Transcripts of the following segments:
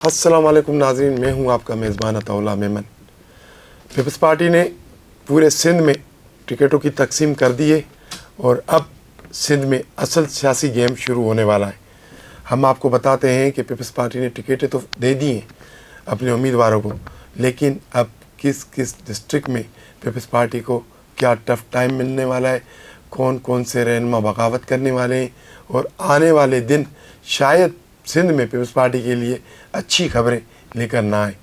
अस्सलाम वालेकुम नाज़रीन, मैं हूं आपका मेज़बान अताउल्लाह मेमन। पीपल्स पार्टी ने पूरे सिंध में टिकटों की तकसीम कर दी है और अब सिंध में असल सियासी गेम शुरू होने वाला है। हम आपको बताते हैं कि पीपल्स पार्टी ने टिकटें तो दे दी हैं अपने उम्मीदवारों को, लेकिन अब किस किस डिस्ट्रिक्ट में पीपल्स पार्टी को क्या टफ टाइम मिलने वाला है, कौन कौन से रहनुमा बगावत करने वाले हैं और आने वाले दिन शायद सिंध में पीपल्स पार्टी के लिए अच्छी खबरें लेकर ना आए।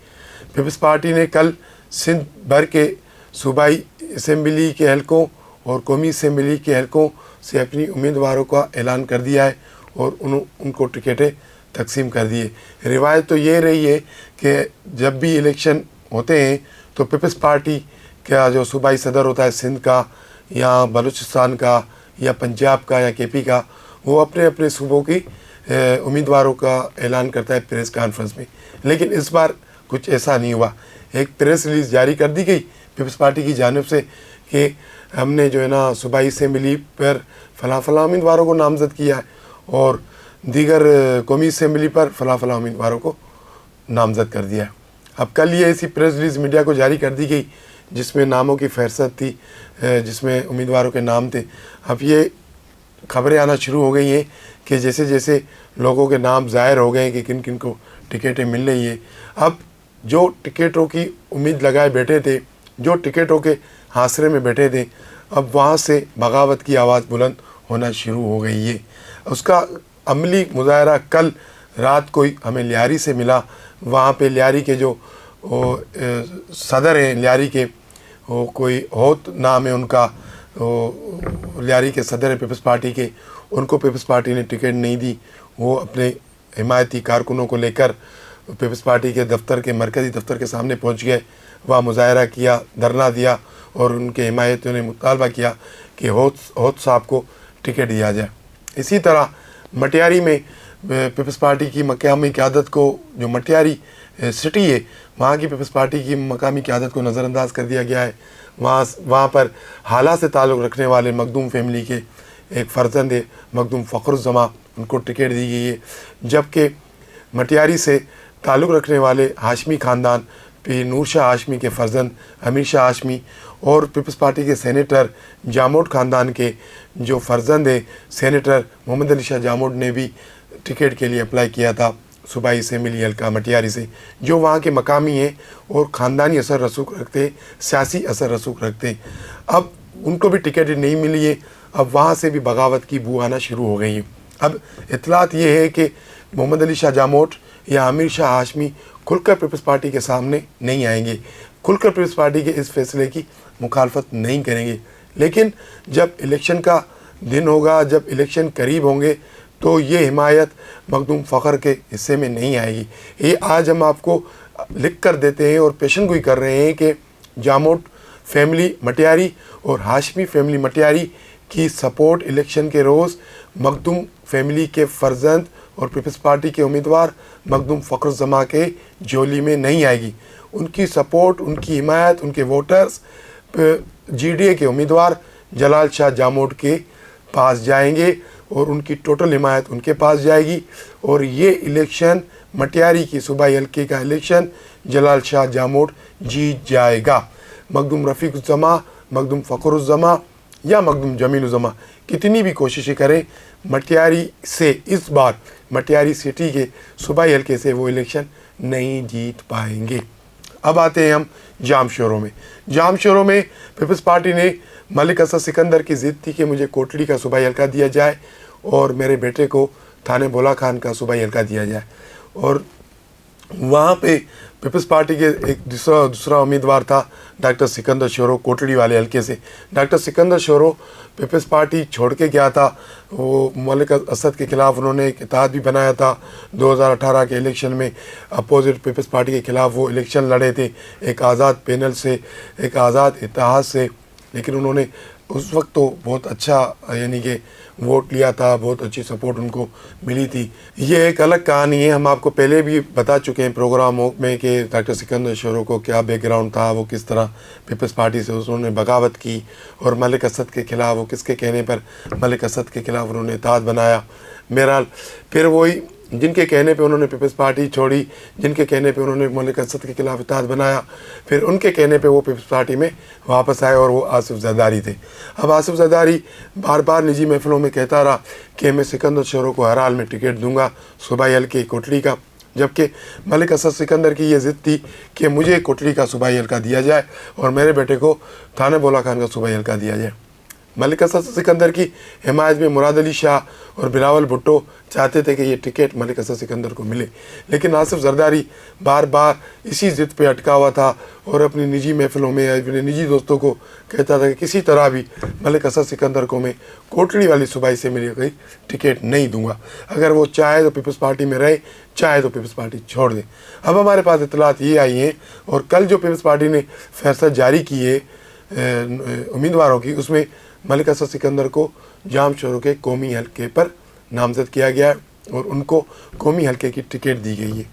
पीपल्स पार्टी ने कल सिंध भर के सूबाई असम्बली के हलकों और कौमी असम्बली के हलकों से अपनी उम्मीदवारों का ऐलान कर दिया है और उनको टिकटें तकसीम कर दी है। रिवायत तो ये रही है कि जब भी इलेक्शन होते हैं तो पीपल्स पार्टी का जो सूबाई सदर होता है सिंध का या बलूचिस्तान का या पंजाब का या केपी का, वो अपने अपने सूबों की उम्मीदवारों का ऐलान करता है प्रेस कॉन्फ्रेंस में। लेकिन इस बार कुछ ऐसा नहीं हुआ। एक प्रेस रिलीज़ जारी कर दी गई पीपल्स पार्टी की जानिब से कि हमने जो है ना सूबाई असम्बली पर फलां उम्मीदवारों को नामज़द किया है और दीगर कौमी असम्बली पर फलां उम्मीदवारों को नामज़द कर दिया है। अब कल ये ऐसी प्रेस रिलीज़ मीडिया को जारी कर दी गई जिसमें नामों की फहरिस्त थी, जिसमें उम्मीदवारों के नाम थे। अब ये खबरें आना शुरू हो गई हैं कि जैसे जैसे लोगों के नाम ज़ाहिर हो गए कि किन किन को टिकटें मिल रही है, अब जो टिकटों की उम्मीद लगाए बैठे थे, जो टिकटों के हासरे में बैठे थे, अब वहाँ से बगावत की आवाज़ बुलंद होना शुरू हो गई है। उसका अमली मुजाहरा कल रात को ही हमें लियारी से मिला। वहाँ पे लियारी के जो सदर हैं, लियारी के कोई होत नाम है उनका, लियारी के सदर है पीपल्स पार्टी के, उनको पीपल्स पार्टी ने टिकट नहीं दी। वो अपने हिमायती कारकुनों को लेकर पीपल्स पार्टी के दफ्तर के मरकज़ी दफ्तर के सामने पहुंच गए, वहाँ मुजाहरा किया, धरना दिया और उनके हिमायतियों ने मुतालबा किया कि होत साहब को टिकट दिया जाए। इसी तरह मटियारी में पीपल्स पार्टी की मकामी क़यादत को, जो मटियारी सिटी है, वहाँ की पीपल्स पार्टी की मकामी क़यादत को नज़रअंदाज कर दिया गया है। वहाँ पर हाला से ताल्लुक़ रखने वाले मखदूम फैमिली के एक फ़र्जंद है मखदूम फ़खरुज़्ज़मा, उनको टिकट दी गई है। जबकि मटियारी से ताल्लुक़ रखने वाले हाशमी ख़ानदान पीर नूर शाह हाशमी के फ़र्जंद अमीर शाह हाशमी और पीपल्स पार्टी के सेनेटर जामोद ख़ानदान के जो फ़र्जंद है सेनेटर मोहम्मद अली शाह जामोद ने भी टिकट के लिए अप्लाई किया था सूबाई असम्बली हल्का मटियारी से, जो वहाँ के मकामी हैं और ख़ानदानी असर रसूख रखते हैं, सियासी असर रसूख रखते हैं। अब उनको भी टिकट नहीं मिली है। अब वहाँ से भी बगावत की बू आना शुरू हो गई है। अब इतलात ये है कि मोहम्मद अली शाह जामोद या अमीर शाह हाशमी खुलकर पीपल्स पार्टी के सामने नहीं आएंगे, खुलकर पीपल्स पार्टी के इस फैसले की मुखालफत नहीं करेंगे। लेकिन जब इलेक्शन का दिन होगा, जब इलेक्शन करीब होंगे, तो ये हिमायत मखदूम फ़खर के हिस्से में नहीं आएगी। ये आज हम आपको लिख कर देते हैं और पेशन गोई कर रहे हैं कि जामोद फैमिली मटियारी और हाशमी फैमिली मटियारी की सपोर्ट इलेक्शन के रोज़ मखदूम फैमिली के फ़र्जंद और पीपल्स पार्टी के उम्मीदवार मखदूम फ़खरुज़्ज़मा के झोली में नहीं आएगी। उनकी सपोर्ट, उनकी हिमायत, उनके वोटर्स GDA के उम्मीदवार जलाल शाह जामोद के पास जाएंगे और उनकी टोटल हिमायत उनके पास जाएगी और ये इलेक्शन मटियारी की सूबाई हल्के का इलेक्शन जलाल शाह जामोद जीत जाएगा। मखदूम रफ़ीक़ुज़्ज़मा, मखदूम फ़खरुज़्ज़मा या मखदूम जमीलुज़्ज़मा कितनी भी कोशिशें करें, मटियारी से इस बार मटियारी सिटी के सूबाई हल्के से वो इलेक्शन नहीं जीत पाएंगे। अब आते हैं हम जाम शोरों में। जाम शोरों में पीपल्स पार्टी ने मलिक असद सिकंदर की ज़िद थी कि मुझे कोटली का सूबाई हल्का दिया जाए और मेरे बेटे को थाने बोला खान का सूबाई हल्का दिया जाए। और वहाँ पे पीपल्स पार्टी के एक दूसरा उम्मीदवार था डॉक्टर सिकंदर शोरो कोटड़ी वाले हल्के से। डॉक्टर सिकंदर शोरो पीपल्स पार्टी छोड़ के गया था, वो मलिक असद के ख़िलाफ़ उन्होंने एक इत्तेहाद भी बनाया था। 2018 के इलेक्शन में अपोजिट पीपल्स पार्टी के ख़िलाफ़ वो इलेक्शन लड़े थे एक आज़ाद पैनल से, एक आज़ाद इत्तेहाद से। लेकिन उन्होंने उस वक्त तो बहुत अच्छा यानी कि वोट लिया था, बहुत अच्छी सपोर्ट उनको मिली थी। ये एक अलग कहानी है, हम आपको पहले भी बता चुके हैं प्रोग्रामों में कि डॉक्टर सिकंदर शोरो को क्या बैकग्राउंड था, वो किस तरह पीपल्स पार्टी से उन्होंने बगावत की और मलिक असद के ख़िलाफ़, वो किसके कहने पर मलिक असद के ख़िलाफ़ उन्होंने इत्तेहाद बनाया। बहरहाल फिर वही जिनके कहने पे उन्होंने पीपल्स पार्टी छोड़ी, जिनके कहने पे उन्होंने मलिक असद के खिलाफ इत्तेहाद बनाया, फिर उनके कहने पे वो पीपल्स पार्टी में वापस आए और वो आसिफ जरदारी थे। अब आसिफ जरदारी बार बार निजी महफिलों में कहता रहा कि मैं सिकंदर शोरो को हर हाल में टिकट दूंगा सूबाई हल्के कोटली का, जबकि मलिक असद सिकंदर की ये ज़िद थी कि मुझे कोटली का सूबाई हल्का दिया जाए और मेरे बेटे को थाना बोला खान का सूबाई हल्का दिया जाए। मलिक असद सिकंदर की हिमायत में मुराद अली शाह और बिलावल भुट्टो चाहते थे कि ये टिकट मलिक असद सिकंदर को मिले, लेकिन आसिफ जरदारी बार बार इसी ज़िद पे अटका हुआ था और अपनी निजी महफिलों में अपने निजी दोस्तों को कहता था कि किसी तरह भी मलिक असद सिकंदर को मैं कोटली वाली सूबाई से मिली गई टिकट नहीं दूंगा, अगर वो चाहे तो पीपल्स पार्टी में रहे, चाहे तो पीपल्स पार्टी छोड़ दे। अब हमारे पास इतलात ये आई हैं और कल जो पीपल्स पार्टी ने फैसला जारी किए उम्मीदवारों की, उसमें मलिक असद सिकंदर को जाम शोरों के कौमी हल्के पर नामजद किया गया है और उनको कौमी हल्के की टिकट दी गई है।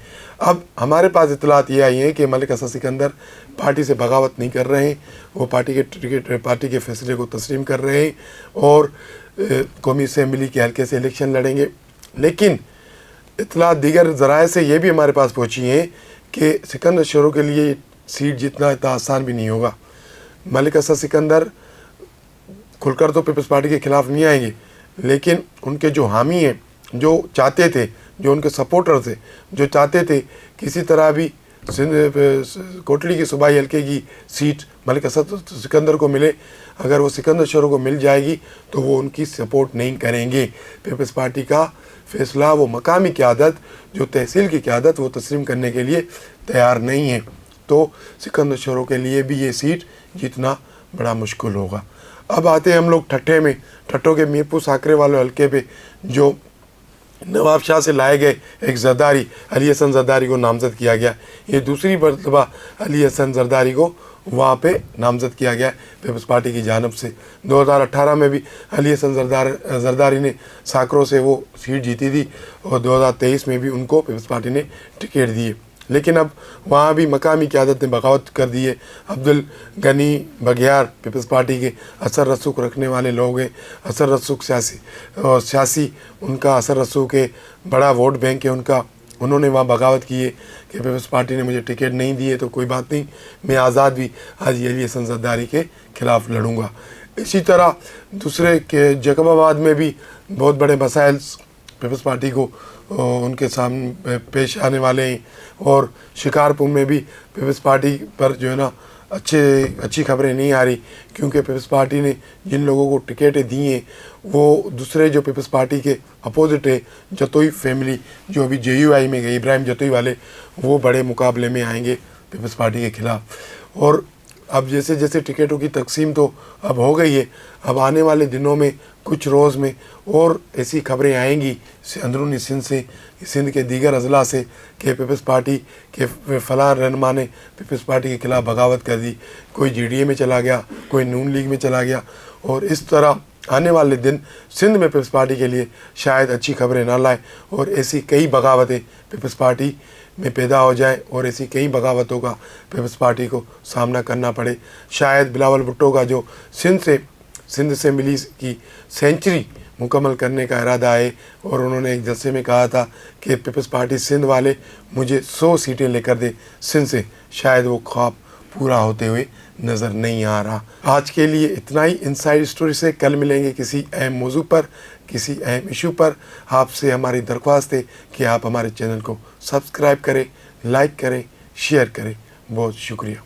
अब हमारे पास इतलात ये आई हैं कि मलिक असद सिकंदर पार्टी से बगावत नहीं कर रहे हैं, वो पार्टी के फैसले को तस्लीम कर रहे हैं और कौमी असम्बली के हल्के से इलेक्शन लड़ेंगे। लेकिन इतलात दीगर ज़राए से ये भी हमारे पास पहुँची हैं कि सिकंदर शोरों के लिए सीट जीतना इतना आसान भी नहीं होगा। मलिक असद सिकंदर खुलकर तो पीपल्स पार्टी के खिलाफ नहीं आएंगे, लेकिन उनके जो हामी हैं, जो चाहते थे, जो उनके सपोर्टर थे, जो चाहते थे किसी तरह भी कोटली की सूबाई हल्के की सीट मलिक असद सिकंदर को मिले, अगर वो सिकंदर शोरों को मिल जाएगी तो वो उनकी सपोर्ट नहीं करेंगे। पीपल्स पार्टी का फैसला वो मकामी क़यादत, जो तहसील की क़यादत, वो तस्लीम करने के लिए तैयार नहीं है, तो सिकंदर शोरों के लिए भी ये सीट जीतना बड़ा मुश्किल होगा। अब आते हैं हम लोग ठट्ठे में। ठट्ठों के मीरपुर साकरे वाले हल्के पे जो नवाब शाह से लाए गए एक जरदारी अली हसन जरदारी को नामजद किया गया, ये दूसरी मरतबा अली हसन जरदारी को वहाँ पे नामजद किया गया पीपल्स पार्टी की जानब से। 2018 में भी अली हसन जरदारी ने साकरों से वो सीट जीती थी और 2023 में भी उनको पीपल्स पार्टी ने टिकट दी, लेकिन अब वहाँ भी मकामी क़यादत ने बगावत कर दी है। अब्दुल गनी बघियार पीपल्स पार्टी के असर रसूख रखने वाले लोग हैं, असर रसूख सियासी उनका असर रसूख है, बड़ा वोट बैंक है उनका, उन्होंने वहाँ बगावत की है कि पीपल्स पार्टी ने मुझे टिकट नहीं दी है तो कोई बात नहीं, मैं आज़ाद भी हाजी अली हसन जरदारी के ख़िलाफ़ लड़ूंगा। इसी तरह दूसरे के जैकबाबाद में भी बहुत बड़े मसाइल पीपल्स पार्टी को उनके सामने पेश आने वाले हैं और शिकारपुर में भी पीपल्स पार्टी पर जो है ना अच्छी खबरें नहीं आ रही, क्योंकि पीपल्स पार्टी ने जिन लोगों को टिकटें दी हैं वो दूसरे जो पीपल्स पार्टी के अपोजिट है, जतोई फैमिली जो अभी JUI में गई, इब्राहिम जतोई वाले, वो बड़े मुकाबले में आएंगे पीपल्स पार्टी के ख़िलाफ़। और अब जैसे जैसे टिकटों की तकसीम तो अब हो गई है, अब आने वाले दिनों में कुछ रोज़ में और ऐसी खबरें आएंगी अंदरूनी सिंध से, सिंध के दीगर अजला से कि पीपल्स पार्टी के फ़लाँ रहनुमा ने पीपल्स पार्टी के ख़िलाफ़ बगावत कर दी, कोई GDA में चला गया, कोई नून लीग में चला गया, और इस तरह आने वाले दिन सिंध में पीपल्स पार्टी के लिए शायद अच्छी खबरें ना लाए और ऐसी कई बगावतें पीपल्स पार्टी में पैदा हो जाए और ऐसी कई बगावतों का पीपल्स पार्टी को सामना करना पड़े। शायद बिलावल भुट्टो का जो सिंध असेंबली की सेंचुरी मुकम्मल करने का इरादा है और उन्होंने एक जलसे में कहा था कि पीपल्स पार्टी सिंध वाले मुझे 100 सीटें लेकर दे सिंध से, शायद वो ख्वाब पूरा होते हुए नज़र नहीं आ रहा। आज के लिए इतना ही इनसाइड स्टोरी से। कल मिलेंगे किसी अहम मौजू पर, किसी अहम इशू पर। आपसे हमारी दरख्वास्त है कि आप हमारे चैनल को सब्सक्राइब करें, लाइक करें, शेयर करें। बहुत शुक्रिया।